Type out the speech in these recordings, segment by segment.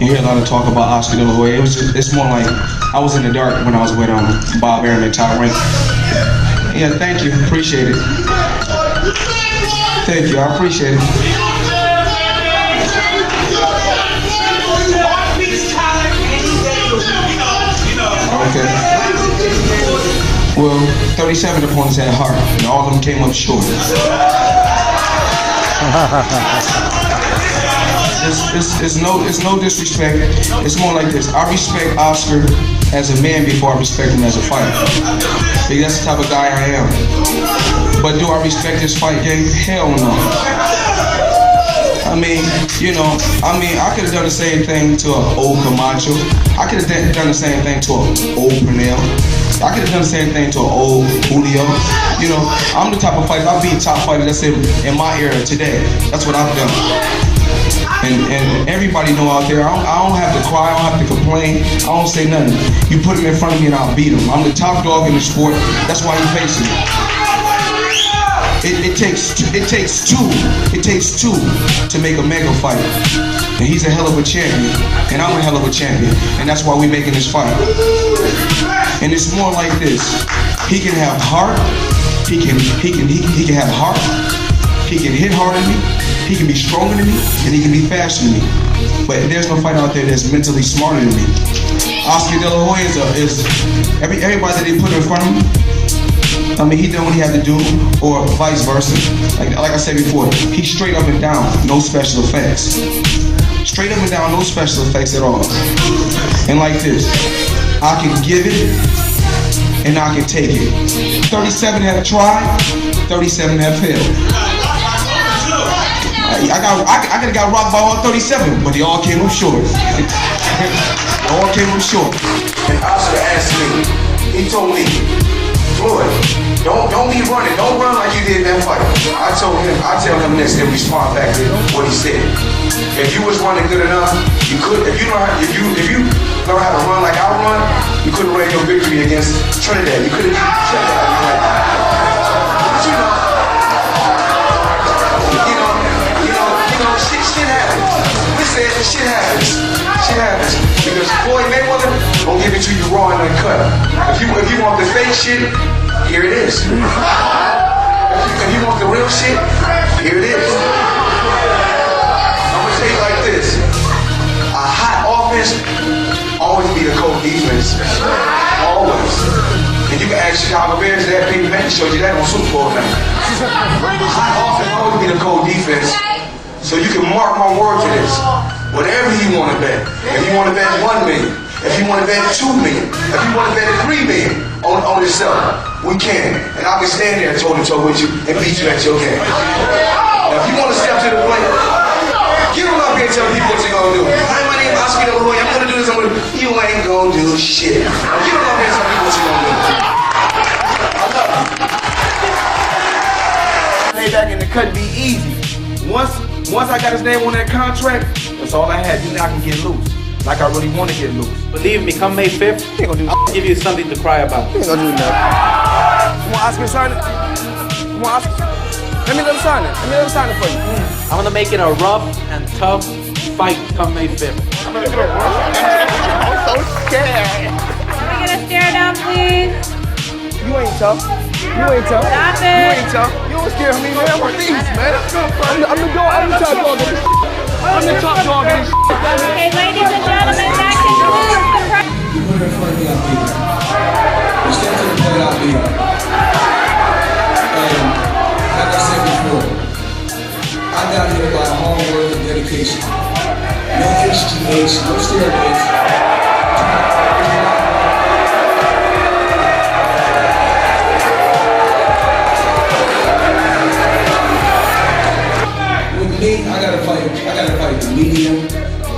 You hear a lot of talk about Oscar De La Hoya. It's more like I was in the dark when I was with Bob Arum and Todd Rank. Yeah, thank you, appreciate it. Thank you, I appreciate it. Okay. Well, 37 opponents had heart, and all of them came up short. It's no disrespect. It's more like this. I respect Oscar as a man before I respect him as a fighter. Because that's the type of guy I am. But do I respect his fight game? Hell no. I mean, I could have done the same thing to an old Camacho. I could have done the same thing to an old Pernell. I could have done the same thing to an old Julio. I'm the type of fighter, I'll be a top fighter that's in my era today. That's what I've done. And everybody know out there, I don't have to cry, I don't have to complain, I don't say nothing. You put him in front of me and I'll beat him. I'm the top dog in the sport, that's why you face me. It takes two to make a mega fight. And he's a hell of a champion, and I'm a hell of a champion, and that's why we're making this fight. And it's more like this. He can have heart, he can have heart, he can hit harder than me, he can be stronger than me, and he can be faster than me. But there's no fighter out there that's mentally smarter than me. Oscar De La Hoya is everybody that they put in front of him, I mean, he did what he had to do, or vice versa. Like I said before, he's straight up and down, no special effects. Straight up and down, no special effects at all. And like this, I can give it, and I can take it. 37 have tried, 37 have failed. I could have got rocked by all 37, but they all came up short. They all came up short. And Oscar asked me, he told me, Floyd, don't be running. Don't run like you did in that fight. I tell him next and respond back to what he said. If you was running good enough, you could. If you learn how to run like I run, you couldn't win your victory against Trinidad. You couldn't beat Trinidad. But shit happens. We said shit happens. Shit happens. Because Floyd Mayweather don't give it to you raw and uncut. If you want the fake shit, here it is. If you want the real shit, here it is. I'm gonna tell you like this. A hot offense always be the cold defense. Always. And you can ask Chicago Bears that. Peyton Manning showed you that on Super Bowl night. Hot offense always be the cold defense. So you can mark my word to this. Whatever you want to bet. If you want to bet 1 million, if you want to bet 2 million, if you want to bet 3 million on yourself, we can. And I can stand there toe to toe with you and beat you at your game. Now, if you want to step to the plate, get on up here and tell people what you're going to do. Hi, my name is Oscar De La Hoya. I'm going to do this. You ain't going to do shit. Now, get on up here and tell people what you're going to do. I love you. Lay back in the cut be easy. Once I got his name on that contract, that's all I had. Now I can get loose. Like I really want to get loose. Believe me, come May 5th, I'll give you something to cry about. You ain't gonna do nothing. You want Oscar to sign it? You want Oscar? Let me let him sign it. Let me let him sign it for you. I'm gonna make it a rough and tough fight come May 5th. I'm so scared. Can we get a stare down, please? You ain't tough. You ain't tough. Stop it. You ain't tough. You don't scare me, man. I'm a beast, man. I'm the dog. I'm the top dog of this. I'm the top dog of this. Okay, ladies and gentlemen, that concludes the press. You put it in front of me, I'll beat it. You step to the plate, I'll beat it. And like I said before, I got here by hard work and dedication. No HGH, no steroids. I gotta fight the media,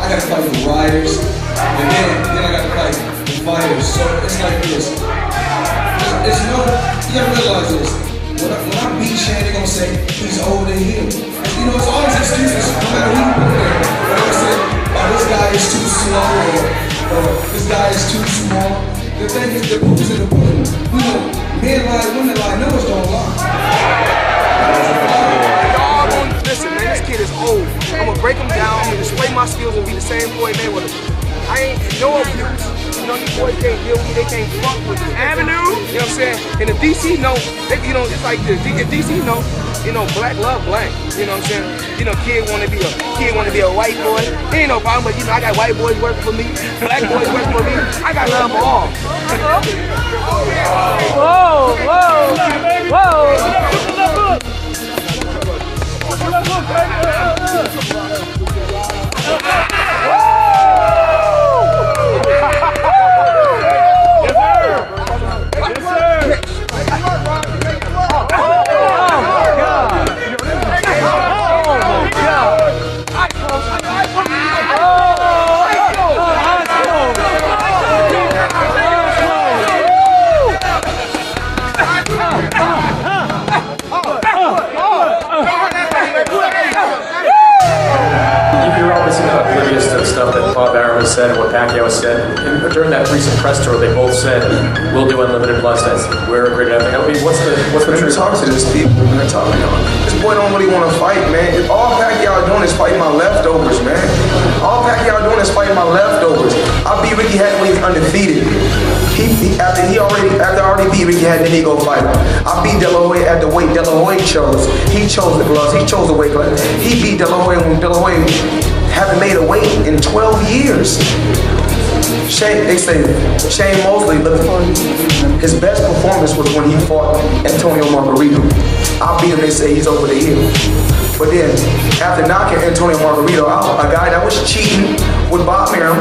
I gotta fight the riders, and then I gotta fight the fighters. So it's like this. It's no, you gotta realize this. When I beat Shane, they're gonna say he's older than him. It's always excuses, no matter who you put there. They're gonna say, oh, this guy is too slow, or this guy is too small. The thing is, the proof is in the pudding. We know men lie, women lie, numbers don't lie. Listen, man, this kid get is old. I'm gonna break him down. I'm gonna display my skills and be the same Floyd Mayweather. I ain't no abuse. You know, these boys can't deal with me. They can't fuck with me. Avenue. You know what I'm saying? And if DC know, it's like this. If DC know, black love black. You know what I'm saying? Kid wanna be a white boy. He ain't no problem, but I got white boys working for me, black boys working for me. I got love for all. Said and what Pacquiao said. And during that recent press tour, they both said, "We'll do unlimited plus." We're great at everything. I mean, what's the truth? Talk to this people, man. Talk to them. This boy don't really want to fight, man. All Pacquiao doing is fighting my leftovers, man. All Pacquiao doing is fighting my leftovers. I beat Ricky Hatton when he's undefeated. After I already beat Ricky Hatton, then he go fight. I beat De La Hoya at the weight De La Hoya chose. He chose the gloves. He chose the weight class. He beat De La Hoya when De La Hoya haven't made a weight in 12 years. They say Shane Mosley, his best performance was when he fought Antonio Margarito. I beat him, they say he's over the hill. But then, after knocking Antonio Margarito out, a guy that was cheating with Bob Arum,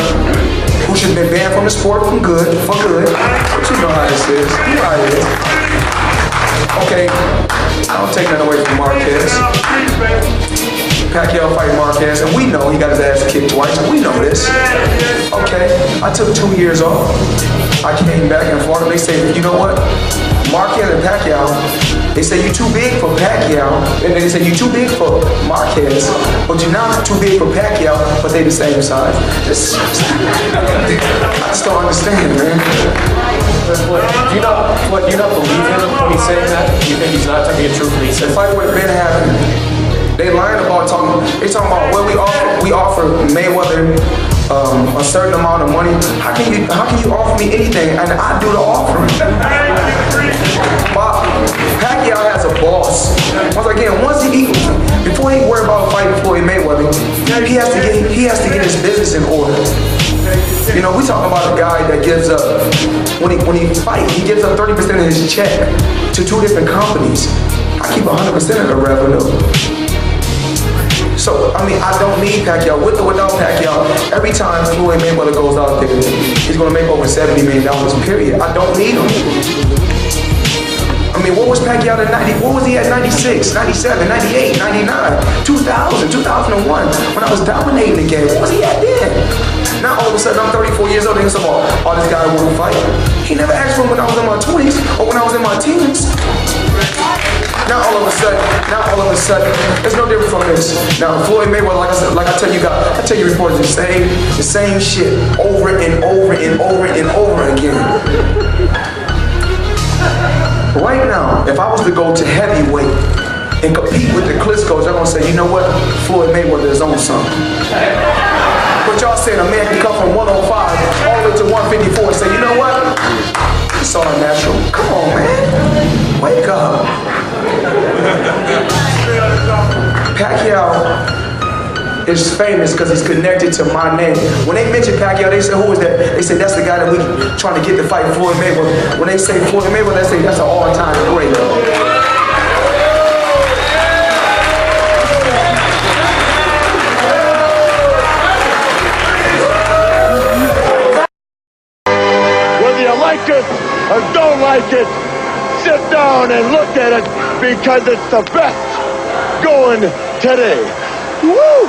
who should have been banned from the sport for good. But you know how this is. You know how it is. Okay, I don't take that away from Marquez. Pacquiao fight Marquez, and we know he got his ass kicked twice, and we know this. Okay, I took 2 years off. I came back and fought him. They say, you know what? Marquez and Pacquiao, they say you're too big for Pacquiao, and they say you're too big for Marquez, but you're not too big for Pacquiao, but they the same size. I just don't understand, man. Do you not believe him when he's saying that? Do you think he's not telling you the truth when he says the fight would have been happening. They lying about they talking about what we offer Mayweather a certain amount of money. How can you offer me anything and I do the offering? Pacquiao has a boss. Before he worry about fighting Floyd Mayweather, he has to get his business in order. We talking about a guy that gives up when he fight, he gives up 30% of his check to 2 different companies. I keep 100% of the revenue. So, I don't need Pacquiao. With or without Pacquiao, every time Floyd Mayweather goes out there, he's going to make over $70 million, period. I don't need him. What was Pacquiao at 90? What was he at 96, 97, 98, 99, 2000, 2001? When I was dominating the game, what was he at then? Now all of a sudden I'm 34 years old and he's like, oh, this guy won't fight. He never asked for him when I was in my 20s or when I was in my teens. Now all of a sudden, there's no difference from this. Now Floyd Mayweather, like I tell you guys, I tell you reporters the same shit over and over and over and over again. Right now, if I was to go to heavyweight and compete with the Klitschko's, they're gonna say, you know what? Floyd Mayweather is on something. But y'all saying a man can come from 105 all the way to 154 and say, you know what? It's all natural. Come on, man. Wake up. Pacquiao is famous because he's connected to my name. When they mention Pacquiao, they say, who is that? They say, that's the guy that we trying to get to fight Floyd Mayweather. When they say Floyd Mayweather, they say, that's an all-time great. Whether you like it or don't like it, sit down and look at it because it's the best going today. Woo!